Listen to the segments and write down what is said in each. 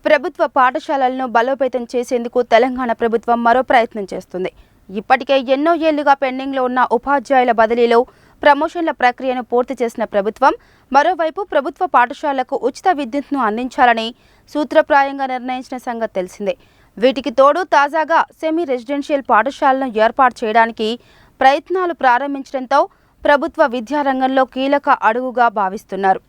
ప్రభుత్వ పాఠశాలలను బలోపేతం చేసేందుకు తెలంగాణ ప్రభుత్వం మరో ప్రయత్నం చేస్తుంది. ఇప్పటికే ఎన్నో ఏళ్లుగా పెండింగ్లో ఉన్న ఉపాధ్యాయుల బదిలీలో ప్రమోషన్ల ప్రక్రియను పూర్తి చేసిన ప్రభుత్వం మరోవైపు ప్రభుత్వ పాఠశాలలకు ఉచిత విద్యుత్ను అందించాలని సూత్రప్రాయంగా నిర్ణయించిన సంగతి తెలిసిందే. వీటికి తోడు తాజాగా సెమీ రెసిడెన్షియల్ పాఠశాలను ఏర్పాటు చేయడానికి ప్రయత్నాలు ప్రారంభించడంతో ప్రభుత్వ విద్యారంగంలో కీలక అడుగుగా భావిస్తున్నారు.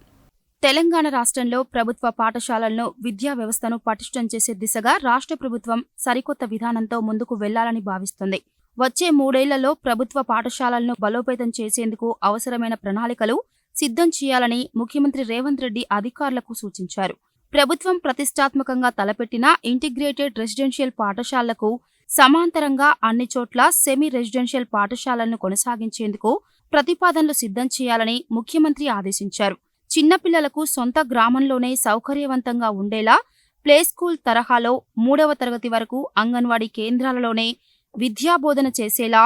తెలంగాణ రాష్ట్రంలో ప్రభుత్వ పాఠశాలలను విద్యా వ్యవస్థను పటిష్టం చేసే దిశగా రాష్ట్ర ప్రభుత్వం సరికొత్త విధానంతో ముందుకు వెళ్లాలని భావిస్తుంది. వచ్చే 3 ఏళ్లలో ప్రభుత్వ పాఠశాలలను బలోపేతం చేసేందుకు అవసరమైన ప్రణాళికలు సిద్ధం చేయాలని ముఖ్యమంత్రి రేవంత్ రెడ్డి అధికారులకు సూచించారు. ప్రభుత్వం ప్రతిష్టాత్మకంగా తలపెట్టిన ఇంటిగ్రేటెడ్ రెసిడెన్షియల్ పాఠశాలలకు సమాంతరంగా అన్ని చోట్ల సెమీ రెసిడెన్షియల్ పాఠశాలలను కొనసాగించేందుకు ప్రతిపాదనలు సిద్ధం చేయాలని ముఖ్యమంత్రి ఆదేశించారు. చిన్నపిల్లలకు సొంత గ్రామంలోనే సౌకర్యవంతంగా ఉండేలా ప్లే స్కూల్ తరహాలో 3వ తరగతి వరకు అంగన్వాడీ కేంద్రాలలోనే విద్యాబోధన చేసేలా,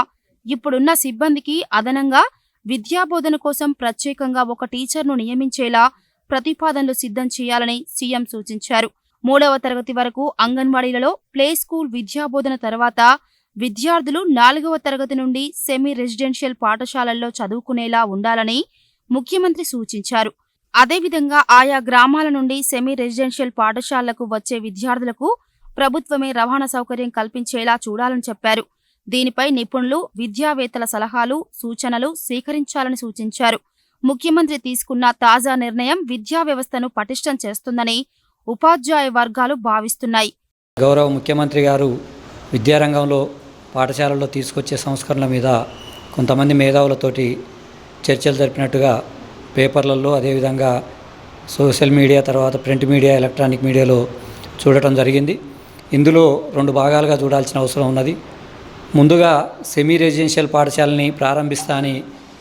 ఇప్పుడున్న సిబ్బందికి అదనంగా విద్యాబోధన కోసం ప్రత్యేకంగా ఒక టీచర్ను నియమించేలా ప్రతిపాదనలు సిద్ధం చేయాలని సీఎం సూచించారు. 3వ తరగతి వరకు అంగన్వాడీలలో ప్లే స్కూల్ విద్యాబోధన తర్వాత విద్యార్థులు 4వ తరగతి నుండి సెమీ రెసిడెన్షియల్ పాఠశాలల్లో చదువుకునేలా ఉండాలని ముఖ్యమంత్రి సూచించారు. అదేవిధంగా ఆయా గ్రామాల నుండి సెమీ రెసిడెన్షియల్ పాఠశాలలకు వచ్చే విద్యార్థులకు ప్రభుత్వమే రవాణా సౌకర్యం కల్పించేలా చూడాలని చెప్పారు. దీనిపై నిపుణులు, విద్యావేత్తల సలహాలు, సూచనలు స్వీకరించాలని సూచించారు. ముఖ్యమంత్రి తీసుకున్న తాజా నిర్ణయం విద్యా వ్యవస్థను పటిష్టం చేస్తుందని ఉపాధ్యాయ వర్గాలు భావిస్తున్నాయి. గౌరవ ముఖ్యమంత్రి గారు విద్యారంగంలో పాఠశాలల్లో తీసుకొచ్చే సంస్కరణల మీద కొంతమంది మేధావులతోటి చర్చలు జరిపినట్టుగా పేపర్లలో, అదేవిధంగా సోషల్ మీడియా, తర్వాత ప్రింట్ మీడియా, ఎలక్ట్రానిక్ మీడియాలో చూడటం జరిగింది. ఇందులో 2 భాగాలుగా చూడాల్సిన అవసరం ఉన్నది. ముందుగా సెమీ రెసిడెన్షియల్ పాఠశాలని ప్రారంభిస్తా అని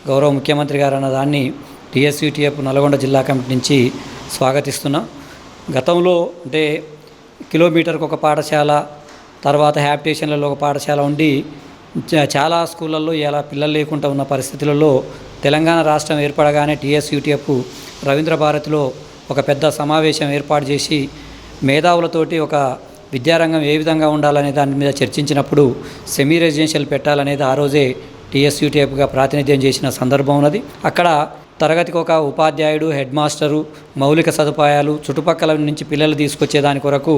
గౌరవ ముఖ్యమంత్రి గారు అన్న దాన్ని టీఎస్యూటీఎఫ్ నల్గొండ జిల్లా కమిటీ నుంచి స్వాగతిస్తున్నాం. గతంలో అంటే కిలోమీటర్కి ఒక పాఠశాల, తర్వాత హ్యాబిటేషన్లలో ఒక పాఠశాల ఉండి చాలా స్కూళ్ళల్లో ఇలా పిల్లలు లేకుండా ఉన్న పరిస్థితులలో తెలంగాణ రాష్ట్రం ఏర్పడగానే టీఎస్యూటీఎఫ్ రవీంద్ర భారతిలో ఒక పెద్ద సమావేశం ఏర్పాటు చేసి మేధావులతోటి ఒక విద్యారంగం ఏ విధంగా ఉండాలనే దాని మీద చర్చించినప్పుడు సెమీ రెసిడెన్షియల్ పెట్టాలనేది ఆ రోజే టీఎస్యూటీఎఫ్గా ప్రాతినిధ్యం చేసిన సందర్భం ఉన్నది. అక్కడ తరగతికి ఒక ఉపాధ్యాయుడు, హెడ్ మాస్టరు, మౌలిక సదుపాయాలు, చుట్టుపక్కల నుంచి పిల్లలు తీసుకొచ్చే దాని కొరకు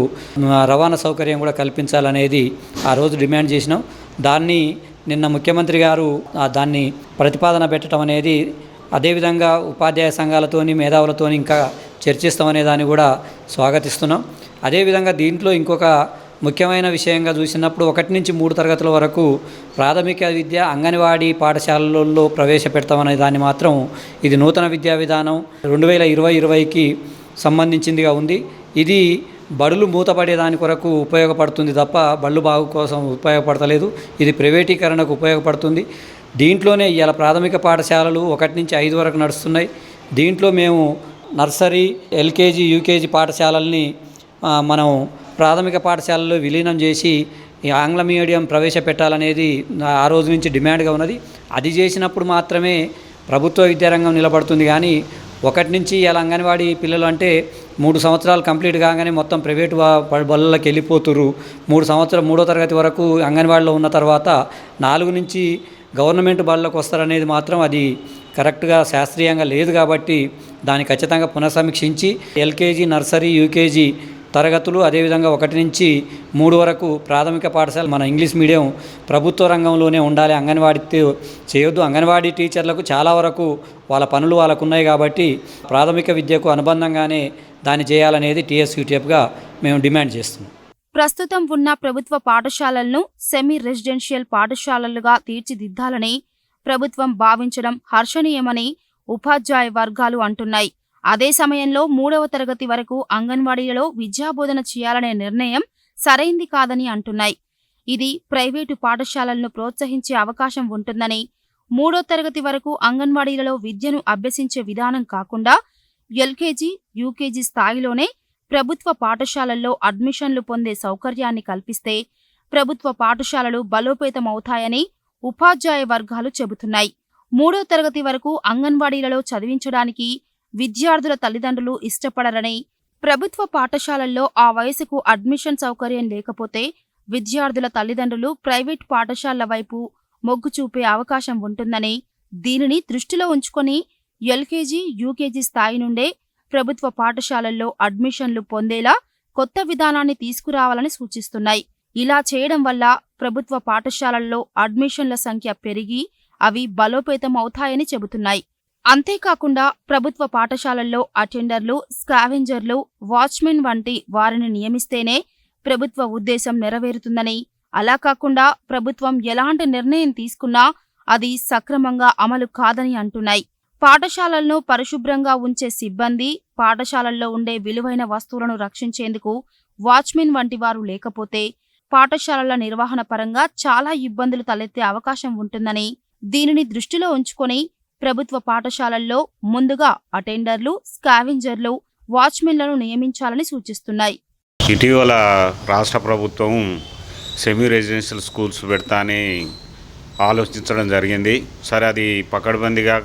రవాణా సౌకర్యం కూడా కల్పించాలనేది ఆ రోజు డిమాండ్ చేసినాం. దాన్ని నిన్న ముఖ్యమంత్రి గారు దాన్ని ప్రతిపాదన పెట్టడం అనేది, అదేవిధంగా ఉపాధ్యాయ సంఘాలతోని, మేధావులతోని ఇంకా చర్చిస్తామనే దాన్ని కూడా స్వాగతిస్తున్నాం. అదేవిధంగా దీంట్లో ఇంకొక ముఖ్యమైన విషయంగా చూసినప్పుడు 1 నుంచి 3 తరగతుల వరకు ప్రాథమిక విద్య అంగన్వాడీ పాఠశాలల్లో ప్రవేశపెడతామనే దాన్ని మాత్రం ఇది నూతన విద్యా విధానం 2020-20కి సంబంధించిందిగా ఉంది. ఇది బడులు మూతపడే దాని కొరకు ఉపయోగపడుతుంది తప్ప బళ్ళు బాగు కోసం ఉపయోగపడతలేదు. ఇది ప్రైవేటీకరణకు ఉపయోగపడుతుంది. దీంట్లోనే ఇలా ప్రాథమిక పాఠశాలలు 1 నుంచి 5 వరకు నడుస్తున్నాయి. దీంట్లో మేము నర్సరీ, ఎల్కేజీ, యూకేజీ పాఠశాలల్ని మనం ప్రాథమిక పాఠశాలలో విలీనం చేసి ఈ ఆంగ్ల మీడియం ప్రవేశపెట్టాలనేది ఆ రోజు నుంచి డిమాండ్గా ఉన్నది. అది చేసినప్పుడు మాత్రమే ప్రభుత్వ విద్యారంగం నిలబడుతుంది. కానీ 1 నుంచి ఇలా అంగన్వాడీ పిల్లలు అంటే 3 సంవత్సరాలు కంప్లీట్ కాగానే మొత్తం ప్రైవేటు బళ్ళకి వెళ్ళిపోతున్నారు. 3వ తరగతి వరకు అంగన్వాడీలో ఉన్న తర్వాత 4 నుంచి గవర్నమెంట్ బళ్ళకు వస్తారనేది మాత్రం అది కరెక్ట్గా శాస్త్రీయంగా లేదు. కాబట్టి దాన్ని ఖచ్చితంగా పునఃసమీక్షించి ఎల్కేజీ, నర్సరీ, యూకేజీ తరగతులు, అదేవిధంగా 1 నుంచి 3 వరకు ప్రాథమిక పాఠశాల మన ఇంగ్లీష్ మీడియం ప్రభుత్వ రంగంలోనే ఉండాలి. అంగన్వాడీ చేయొద్దు. అంగన్వాడీ టీచర్లకు చాలా వరకు వాళ్ళ పనులు వాళ్ళకు ఉన్నాయి కాబట్టి ప్రాథమిక విద్యకు అనుబంధంగానే దాన్ని చేయాలనేది టీఎస్యూటీఎఫ్గా మేము డిమాండ్ చేస్తున్నాం. ప్రస్తుతం ఉన్న ప్రభుత్వ పాఠశాలలను సెమీ రెసిడెన్షియల్ పాఠశాలలుగా తీర్చిదిద్దాలని ప్రభుత్వం భావించడం హర్షణీయమని ఉపాధ్యాయ వర్గాలు అంటున్నాయి. అదే సమయంలో 3వ తరగతి వరకు అంగన్వాడీలలో విద్యాబోధన చేయాలనే నిర్ణయం సరైంది కాదని అంటున్నాయి. ఇది ప్రైవేటు పాఠశాలలను ప్రోత్సహించే అవకాశం ఉంటుందని, 3వ తరగతి వరకు అంగన్వాడీలలో విద్యను అభ్యసించే విధానం కాకుండా ఎల్కేజీ, యూకేజీ స్థాయిలోనే ప్రభుత్వ పాఠశాలల్లో అడ్మిషన్లు పొందే సౌకర్యాన్ని కల్పిస్తే ప్రభుత్వ పాఠశాలలు బలోపేతమవుతాయని ఉపాధ్యాయ వర్గాలు చెబుతున్నాయి. 3వ తరగతి వరకు అంగన్వాడీలలో చదివించడానికి విద్యార్థుల తల్లిదండ్రులు ఇష్టపడరని, ప్రభుత్వ పాఠశాలల్లో ఆ వయసుకు అడ్మిషన్ సౌకర్యం లేకపోతే విద్యార్థుల తల్లిదండ్రులు ప్రైవేట్ పాఠశాలల వైపు మొగ్గు చూపే అవకాశం ఉంటుందని, దీనిని దృష్టిలో ఉంచుకొని ఎల్కేజీ, యూకేజీ స్థాయి నుండే ప్రభుత్వ పాఠశాలల్లో అడ్మిషన్లు పొందేలా కొత్త విధానాన్ని తీసుకురావాలని సూచిస్తున్నాయి. ఇలా చేయడం వల్ల ప్రభుత్వ పాఠశాలల్లో అడ్మిషన్ల సంఖ్య పెరిగి అవి బలోపేతం అవుతాయని చెబుతున్నాయి. అంతేకాకుండా ప్రభుత్వ పాఠశాలల్లో అటెండర్లు, స్కావెంజర్లు, వాచ్మెన్ వంటి వారిని నియమిస్తేనే ప్రభుత్వ ఉద్దేశం నెరవేరుతుందని, అలా కాకుండా ప్రభుత్వం ఎలాంటి నిర్ణయం తీసుకున్నా అది సక్రమంగా అమలు కాదని అంటున్నాయి. పాఠశాలలను పరిశుభ్రంగా ఉంచే సిబ్బంది, పాఠశాలల్లో ఉండే విలువైన వస్తువులను రక్షించేందుకు వాచ్మెన్ వంటి వారు లేకపోతే పాఠశాలల నిర్వహణ పరంగా చాలా ఇబ్బందులు తలెత్తే అవకాశం ఉంటుందని, దీనిని దృష్టిలో ఉంచుకొని ప్రభుత్వ పాఠశాలల్లో ముందుగా అటెండర్లు, స్కావెంజర్లు, వాచ్మెన్లను నియమించాలని సూచిస్తున్నాయి. ఇటీవల రాష్ట్ర ప్రభుత్వం సెమీ రెసిడెన్షియల్ స్కూల్స్ పెడతా అని ఆలోచించడం జరిగింది. సరే, అది పకడ్బందీగా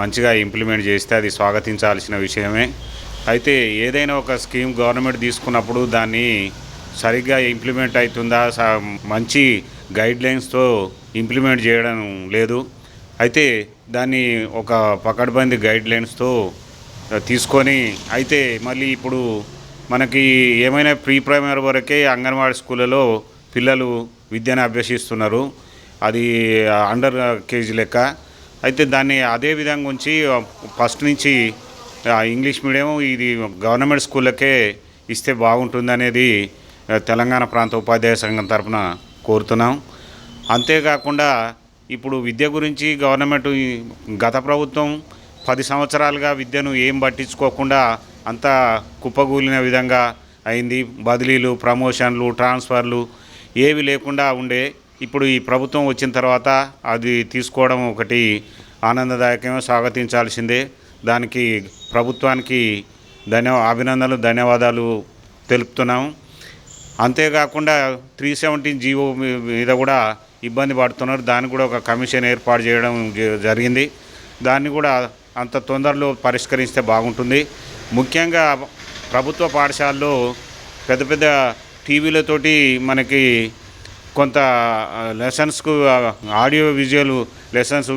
మంచిగా ఇంప్లిమెంట్ చేస్తే అది స్వాగతించాల్సిన విషయమే. అయితే ఏదైనా ఒక స్కీమ్ గవర్నమెంట్ తీసుకున్నప్పుడు దాన్ని సరిగ్గా ఇంప్లిమెంట్ అవుతుందా, మంచి గైడ్లైన్స్తో ఇంప్లిమెంట్ చేయడం లేదు. అయితే దాన్ని ఒక పకడ్బందీ గైడ్లైన్స్తో తీసుకొని, అయితే మళ్ళీ ఇప్పుడు మనకి ఏమైనా ప్రీ ప్రైమరీ వరకే అంగన్వాడీ స్కూళ్ళలో పిల్లలు విద్యను అభ్యసిస్తున్నారు, అది అండర్ కేజీ లెక్క. అయితే దాన్ని అదే విధంగా ఉంచి ఫస్ట్ నుంచి ఇంగ్లీష్ మీడియం ఇది గవర్నమెంట్ స్కూళ్ళకే ఇస్తే బాగుంటుందనేది తెలంగాణ ప్రాంత ఉపాధ్యాయ సంఘం తరఫున కోరుతున్నాం. అంతేకాకుండా ఇప్పుడు విద్య గురించి గవర్నమెంట్ గత ప్రభుత్వం 10 సంవత్సరాలుగా విద్యను ఏం పట్టించుకోకుండా అంతా కుప్పగూలిన విధంగా అయింది. బదిలీలు, ప్రమోషన్లు, ట్రాన్స్ఫర్లు ఏవి లేకుండా ఉండే. ఇప్పుడు ఈ ప్రభుత్వం వచ్చిన తర్వాత అది తీసుకోవడం ఒకటి ఆనందదాయకమే, స్వాగతించాల్సిందే. దానికి ప్రభుత్వానికి అభినందనలు, ధన్యవాదాలు తెలుపుతున్నాం. అంతేకాకుండా 317 జీవో మీద కూడా ఇబ్బంది పడుతున్నారు. దాన్ని కూడా ఒక కమిషన్ ఏర్పాటు చేయడం జరిగింది. దాన్ని కూడా అంత తొందరలో పరిష్కరిస్తే బాగుంటుంది. ముఖ్యంగా ప్రభుత్వ పాఠశాలలో పెద్ద పెద్ద టీవీలతోటి మనకి కొంత లెసన్స్కు ఆడియో విజువల్ లెసన్స్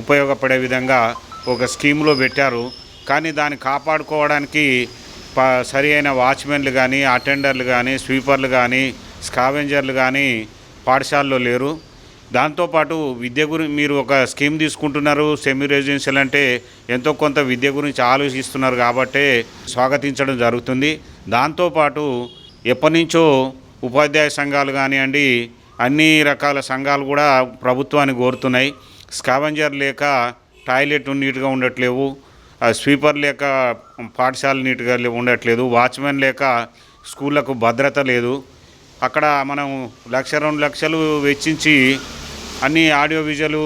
ఉపయోగపడే విధంగా ఒక స్కీమ్లో పెట్టారు. కానీ దాన్ని కాపాడుకోవడానికి సరి అయిన వాచ్మెన్లు కానీ, అటెండర్లు కానీ, స్వీపర్లు కానీ, స్కావెంజర్లు కానీ పాఠశాలలో లేరు. దాంతోపాటు విద్య గురించి మీరు ఒక స్కీమ్ తీసుకుంటున్నారు, సెమీ రెసిడెన్షియల్ అంటే ఎంతో కొంత విద్య గురించి ఆలోచిస్తున్నారు కాబట్టే స్వాగతించడం జరుగుతుంది. దాంతోపాటు ఎప్పటి నుంచో ఉపాధ్యాయ సంఘాలు కానివ్వండి, అన్ని రకాల సంఘాలు కూడా ప్రభుత్వాన్ని కోరుతున్నాయి. స్కావెంజర్ లేక టాయిలెట్ నీట్గా ఉండట్లేవు, స్వీపర్ లేక పాఠశాల నీట్గా ఉండట్లేదు, వాచ్మెన్ లేక స్కూళ్ళకు భద్రత లేదు. అక్కడ మనం 1-2 లక్షలు వెచ్చించి అన్ని ఆడియో విజువల్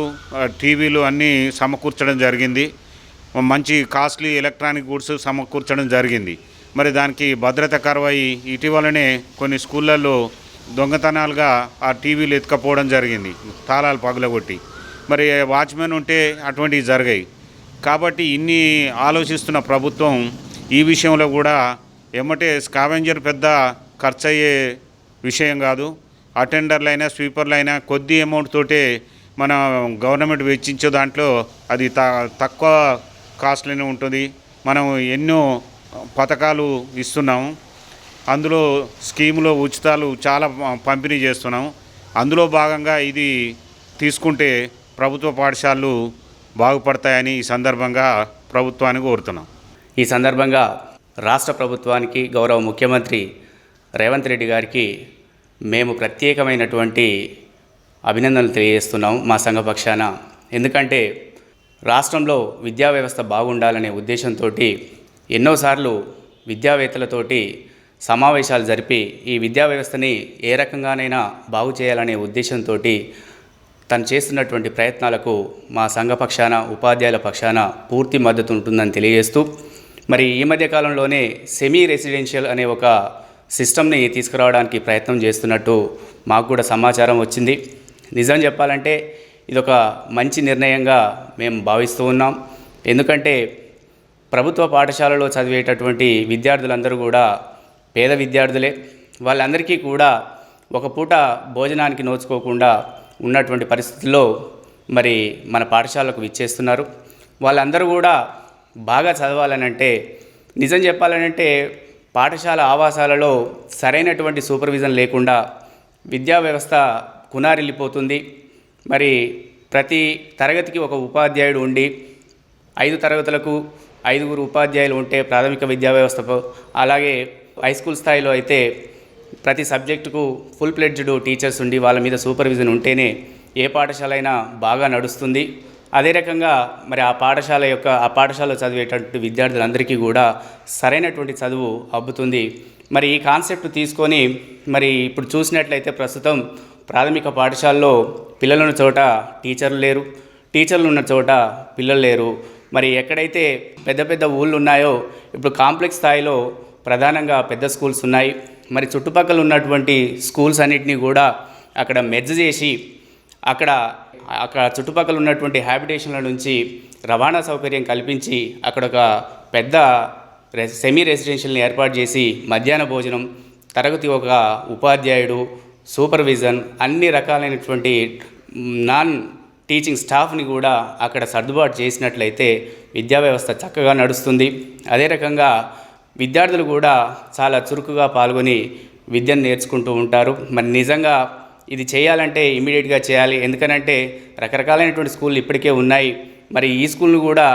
టీవీలు అన్నీ సమకూర్చడం జరిగింది. మంచి కాస్ట్లీ ఎలక్ట్రానిక్ గూడ్స్ సమకూర్చడం జరిగింది. మరి దానికి భద్రత కరువై ఇటీవలనే కొన్ని స్కూళ్ళల్లో దొంగతనాలుగా ఆ టీవీలు ఎత్తుకపోవడం జరిగింది, తాళాలు పగలగొట్టి. మరి వాచ్మెన్ ఉంటే అటువంటివి జరిగాయి. కాబట్టి ఇన్ని ఆలోచిస్తున్న ప్రభుత్వం ఈ విషయంలో కూడా ఎమ్మటే స్కావెంజర్ పెద్ద ఖర్చు అయ్యే విషయం కాదు. అటెండర్లైనా, స్వీపర్లైనా కొద్ది అమౌంట్ తోటే మన గవర్నమెంట్ వెచ్చించే దాంట్లో అది తక్కువ కాస్ట్లోనే ఉంటుంది. మనం ఎన్నో పథకాలు ఇస్తున్నాము, అందులో స్కీములో ఉచితాలు చాలా పంపిణీ చేస్తున్నాం. అందులో భాగంగా ఇది తీసుకుంటే ప్రభుత్వ పాఠశాలలు బాగుపడతాయని ఈ సందర్భంగా ప్రభుత్వాన్ని కోరుతున్నాం. ఈ సందర్భంగా రాష్ట్ర ప్రభుత్వానికి, గౌరవ ముఖ్యమంత్రి రేవంత్ రెడ్డి గారికి మేము ప్రత్యేకమైనటువంటి అభినందనలు తెలియజేస్తున్నాం మా సంఘ పక్షాన. ఎందుకంటే రాష్ట్రంలో విద్యా వ్యవస్థ బాగుండాలనే ఉద్దేశంతో ఎన్నోసార్లు విద్యావేత్తలతోటి సమావేశాలు జరిపి ఈ విద్యా వ్యవస్థని ఏ రకంగానైనా బాగు చేయాలనే ఉద్దేశంతో తను చేస్తున్నటువంటి ప్రయత్నాలకు మా సంఘ పక్షాన, ఉపాధ్యాయుల పక్షాన పూర్తి మద్దతు ఉంటుందని తెలియజేస్తూ, మరి ఈ మధ్య కాలంలోనే సెమీ రెసిడెన్షియల్ అనే ఒక సిస్టమ్ని తీసుకురావడానికి ప్రయత్నం చేస్తున్నట్టు మాకు కూడా సమాచారం వచ్చింది. నిజం చెప్పాలంటే ఇదొక మంచి నిర్ణయంగా మేము భావిస్తూ ఉన్నాం. ఎందుకంటే ప్రభుత్వ పాఠశాలలో చదివేటటువంటి విద్యార్థులందరూ కూడా పేద విద్యార్థులే. వాళ్ళందరికీ కూడా ఒక పూట భోజనానికి నోచుకోకుండా ఉన్నటువంటి పరిస్థితుల్లో మరి మన పాఠశాలకు విచ్చేస్తున్నారు. వాళ్ళందరూ కూడా బాగా చదవాలనంటే, నిజం చెప్పాలనంటే పాఠశాల ఆవాసాలలో సరైనటువంటి సూపర్విజన్ లేకుండా విద్యా వ్యవస్థ కునారిల్లిపోతుంది. మరి ప్రతి తరగతికి ఒక ఉపాధ్యాయుడు ఉండి 5 తరగతులకు 5 ఉపాధ్యాయులు ఉంటే ప్రాథమిక విద్యా వ్యవస్థకు, అలాగే హై స్కూల్ స్థాయిలో అయితే ప్రతి సబ్జెక్టుకు ఫుల్ ప్లెడ్జ్డ్ టీచర్స్ ఉండి వాళ్ళ మీద సూపర్విజన్ ఉంటేనే ఏ పాఠశాల అయినా బాగా నడుస్తుంది. అదే రకంగా మరి ఆ పాఠశాలలో చదివేటటువంటి విద్యార్థులందరికీ కూడా సరైనటువంటి చదువు అబ్బుతుంది. మరి ఈ కాన్సెప్ట్ తీసుకొని మరి ఇప్పుడు చూసినట్లయితే ప్రస్తుతం ప్రాథమిక పాఠశాలలో పిల్లలున్న చోట టీచర్లు లేరు, టీచర్లు ఉన్న చోట పిల్లలు లేరు. మరి ఎక్కడైతే పెద్ద పెద్ద ఊళ్ళు ఉన్నాయో ఇప్పుడు కాంప్లెక్స్ స్థాయిలో ప్రధానంగా పెద్ద స్కూల్స్ ఉన్నాయి. మరి చుట్టుపక్కల ఉన్నటువంటి స్కూల్స్ అన్నిటినీ కూడా అక్కడ మెర్జ్ చేసి అక్కడ చుట్టుపక్కల ఉన్నటువంటి హ్యాబిటేషన్ల నుంచి రవాణా సౌకర్యం కల్పించి అక్కడ ఒక పెద్ద సెమీ రెసిడెన్షియల్ని ఏర్పాటు చేసి మధ్యాహ్న భోజనం, తరగతి ఒక ఉపాధ్యాయుడు, సూపర్విజన్, అన్ని రకాలైనటువంటి నాన్ టీచింగ్ స్టాఫ్ని కూడా అక్కడ సర్దుబాటు చేసినట్లయితే విద్యా వ్యవస్థ చక్కగా నడుస్తుంది. అదే రకంగా విద్యార్థులు కూడా చాలా చురుకుగా పాల్గొని విద్యను నేర్చుకుంటూ ఉంటారు. మరి నిజంగా ఇది చేయాలంటే ఇమీడియట్గా చేయాలి. ఎందుకనంటే రకరకాలైనటువంటి స్కూళ్ళు ఇప్పటికే ఉన్నాయి. మరి ఈ స్కూల్ను కూడా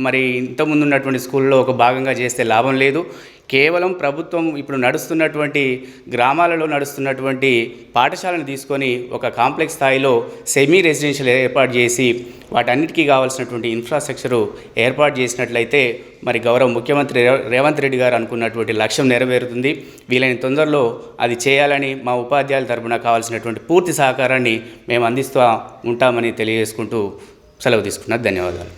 మరి ఇంతకుముందు ఉన్నటువంటి స్కూల్లో ఒక భాగంగా చేస్తే లాభం లేదు. కేవలం ప్రభుత్వం ఇప్పుడు నడుస్తున్నటువంటి గ్రామాలలో నడుస్తున్నటువంటి పాఠశాలను తీసుకొని ఒక కాంప్లెక్స్ స్థాయిలో సెమీ రెసిడెన్షియల్ ఏర్పాటు చేసి వాటన్నిటికీ కావాల్సినటువంటి ఇన్ఫ్రాస్ట్రక్చరు ఏర్పాటు చేసినట్లయితే మరి గౌరవ ముఖ్యమంత్రి రేవంత్ రెడ్డి గారు అనుకున్నటువంటి లక్ష్యం నెరవేరుతుంది. వీలైన తొందరలో అది చేయాలని మా ఉపాధ్యాయుల తరపున కావాల్సినటువంటి పూర్తి సహకారాన్ని మేము అందిస్తూ ఉంటామని తెలియజేసుకుంటూ సెలవు తీసుకున్నాను. ధన్యవాదాలు.